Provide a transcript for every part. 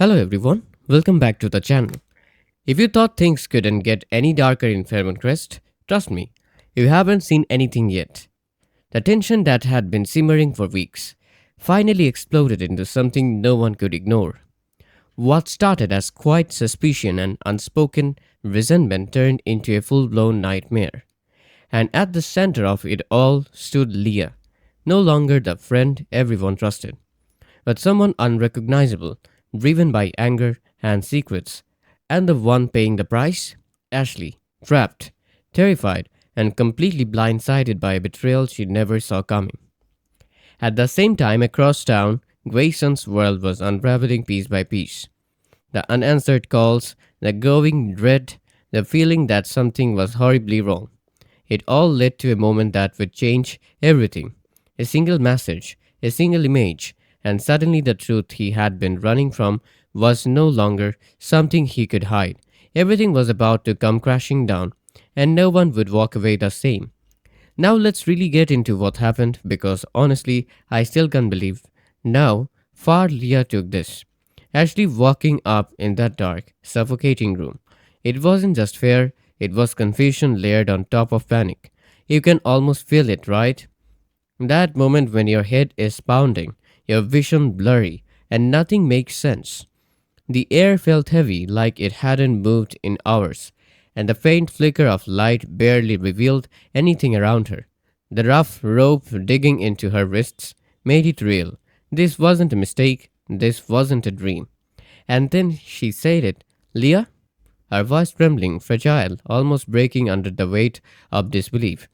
Hello everyone, welcome back to the channel. If you thought things couldn't get any darker in Fairmont Crest, trust me, you haven't seen anything yet. The tension that had been simmering for weeks finally exploded into something no one could ignore. What started as quiet suspicion and unspoken resentment turned into a full blown nightmare. And at the center of it all stood Leah, no longer the friend everyone trusted, but someone unrecognizable, driven by anger and secrets. And the one paying the price? Ashley, trapped, terrified, and completely blindsided by a betrayal she never saw coming. At the same time, across town, Grayson's world was unraveling piece by piece. The unanswered calls, the growing dread, the feeling that something was horribly wrong. It all led to a moment that would change everything. A single message, a single image, and suddenly the truth he had been running from was no longer something he could hide. Everything was about to come crashing down, and no one would walk away the same. Now let's really get into what happened because honestly, I still can't believe now far Leah took this. Actually walking up in that dark, suffocating room. It wasn't just fear, it was confusion layered on top of panic. You can almost feel it, right? That moment when your head is pounding, your vision blurry, and nothing makes sense. The air felt heavy like it hadn't moved in hours, and the faint flicker of light barely revealed anything around her. The rough rope digging into her wrists made it real. This wasn't a mistake, this wasn't a dream. And then she said it, Leah? Her voice trembling, fragile, almost breaking under the weight of disbelief.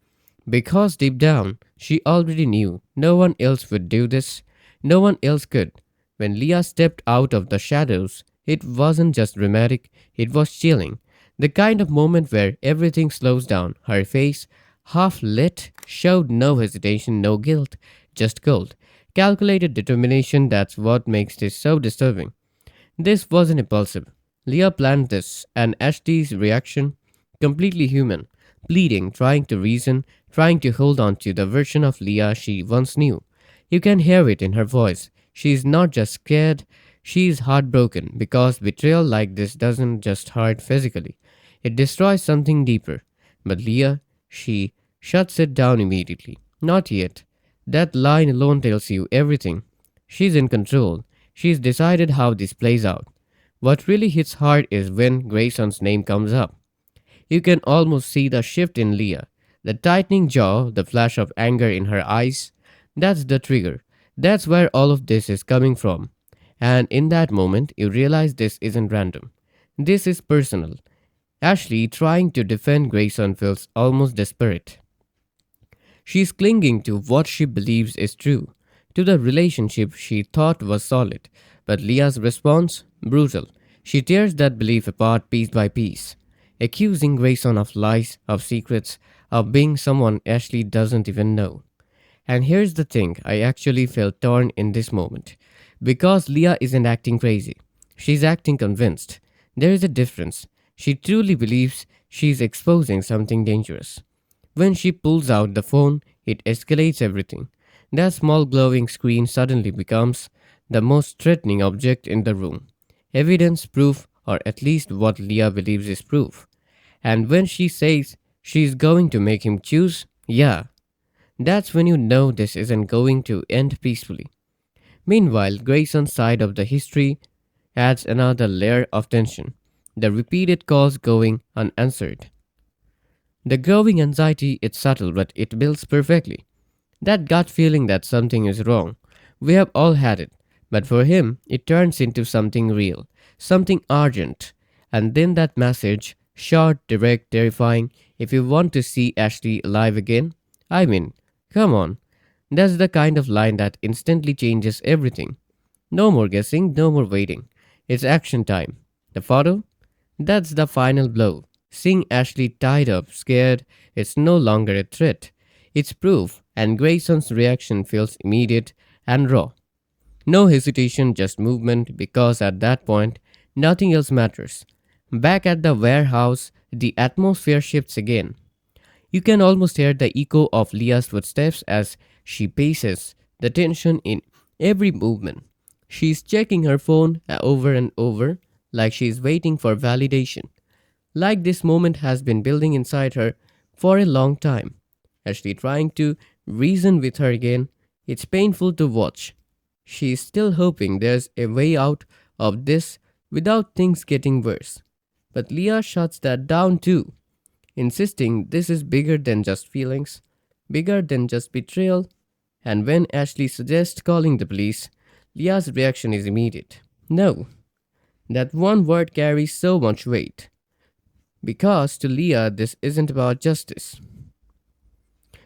Because deep down, she already knew no one else would do this, no one else could. When Leah stepped out of the shadows, it wasn't just dramatic, it was chilling. The kind of moment where everything slows down. Her face, half lit, showed no hesitation, no guilt, just cold. Calculated determination, that's what makes this so disturbing. This wasn't impulsive. Leah planned this, and Ashley's reaction, completely human, pleading, trying to reason, trying to hold on to the version of Leah she once knew. You can hear it in her voice. She's not just scared, she's heartbroken because betrayal like this doesn't just hurt physically, it destroys something deeper. But Leah, she shuts it down immediately. Not yet. That line alone tells you everything. She's in control. She's decided how this plays out. What really hits hard is when Grayson's name comes up. You can almost see the shift in Leah. The tightening jaw, the flash of anger in her eyes. That's the trigger. That's where all of this is coming from. And in that moment, you realize this isn't random. This is personal. Ashley, trying to defend Grayson, feels almost desperate. She's clinging to what she believes is true, to the relationship she thought was solid. But Leah's response? Brutal. She tears that belief apart piece by piece, accusing Grayson of lies, of secrets, of being someone Ashley doesn't even know. And here's the thing, I actually felt torn in this moment. Because Leah isn't acting crazy. She's acting convinced. There is a difference. She truly believes she's exposing something dangerous. When she pulls out the phone, it escalates everything. That small glowing screen suddenly becomes the most threatening object in the room. Evidence, proof, or at least what Leah believes is proof. And when she says she's going to make him choose, yeah, that's when you know this isn't going to end peacefully. Meanwhile, Grayson's side of the history adds another layer of tension. The repeated calls going unanswered. The growing anxiety is subtle but it builds perfectly. That gut feeling that something is wrong. We have all had it. But for him, it turns into something real, something urgent. And then that message, short, direct, terrifying, if you want to see Ashley alive again, I mean, come on. That's the kind of line that instantly changes everything. No more guessing, no more waiting. It's action time. The photo? That's the final blow. Seeing Ashley tied up, scared, it's no longer a threat. It's proof, and Grayson's reaction feels immediate and raw. No hesitation, just movement, because at that point, nothing else matters. Back at the warehouse, the atmosphere shifts again. You can almost hear the echo of Leah's footsteps as she paces, the tension in every movement. She's checking her phone over and over, like she's waiting for validation. Like this moment has been building inside her for a long time. Ashley trying to reason with her again. It's painful to watch. She's still hoping there's a way out of this without things getting worse. But Leah shuts that down too, insisting this is bigger than just feelings, bigger than just betrayal. And when Ashley suggests calling the police, Leah's reaction is immediate. No, that one word carries so much weight. Because to Leah, this isn't about justice.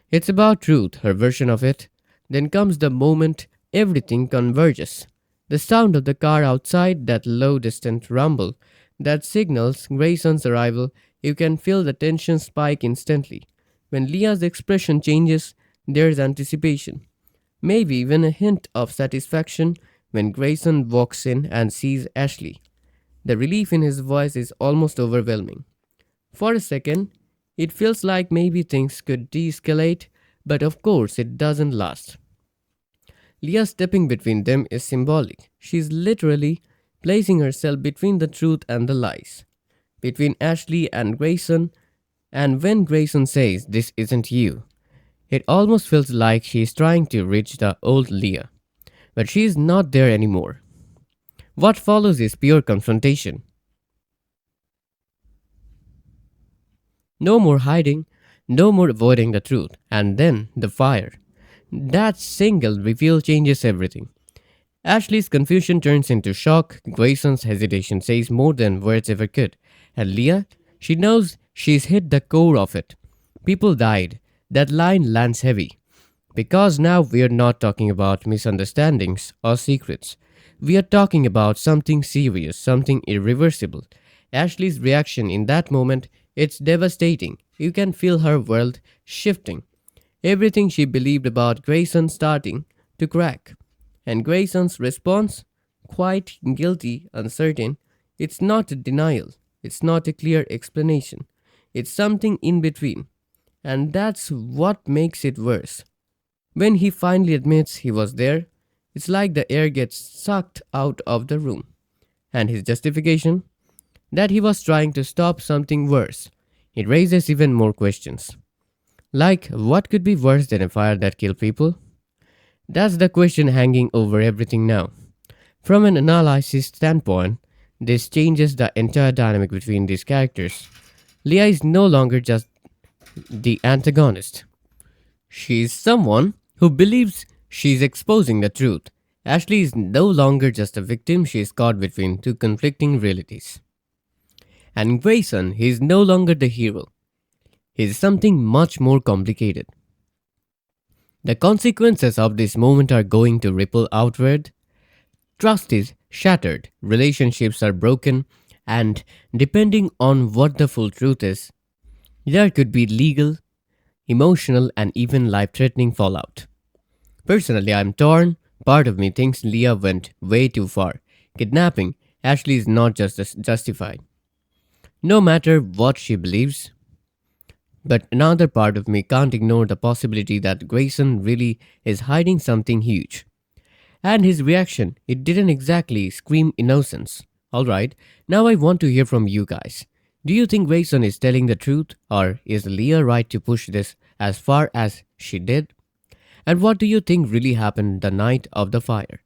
It's about truth, her version of it. Then comes the moment everything converges. The sound of the car outside, that low, distant rumble that signals Grayson's arrival, you can feel the tension spike instantly. When Leah's expression changes, there's anticipation, maybe even a hint of satisfaction when Grayson walks in and sees Ashley. The relief in his voice is almost overwhelming. For a second, it feels like maybe things could de escalate, but of course it doesn't last. Leah stepping between them is symbolic. She's literally placing herself between the truth and the lies, between Ashley and Grayson, and when Grayson says, "This isn't you," it almost feels like she's trying to reach the old Leah. But she's not there anymore. What follows is pure confrontation. No more hiding, no more avoiding the truth, and then the fire. That single reveal changes everything. Ashley's confusion turns into shock, Grayson's hesitation says more than words ever could, and Leah, she knows she's hit the core of it. People died. That line lands heavy. Because now we are not talking about misunderstandings or secrets. We are talking about something serious, something irreversible. Ashley's reaction in that moment, it's devastating. You can feel her world shifting. Everything she believed about Grayson starting to crack. And Grayson's response? Quite guilty, uncertain. It's not a denial. It's not a clear explanation. It's something in between. And that's what makes it worse. When he finally admits he was there, it's like the air gets sucked out of the room. And his justification? That he was trying to stop something worse. It raises even more questions. Like, what could be worse than a fire that killed people? That's the question hanging over everything now. From an analysis standpoint, this changes the entire dynamic between these characters. Leah is no longer just the antagonist. She is someone who believes she's exposing the truth. Ashley is no longer just a victim, she is caught between two conflicting realities. And Grayson, he is no longer the hero. He is something much more complicated. The consequences of this moment are going to ripple outward. Trust is shattered, relationships are broken, and depending on what the full truth is, there could be legal, emotional, and even life-threatening fallout. Personally, I'm torn. Part of me thinks Leah went way too far. Kidnapping Ashley is not justified, no matter what she believes. But another part of me can't ignore the possibility that Grayson really is hiding something huge. And his reaction, it didn't exactly scream innocence. Alright, now I want to hear from you guys. Do you think Grayson is telling the truth, or is Leah right to push this as far as she did? And what do you think really happened the night of the fire?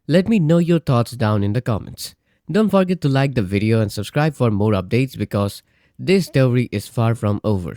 Let me know your thoughts down in the comments. Don't forget to like the video and subscribe for more updates because this story is far from over.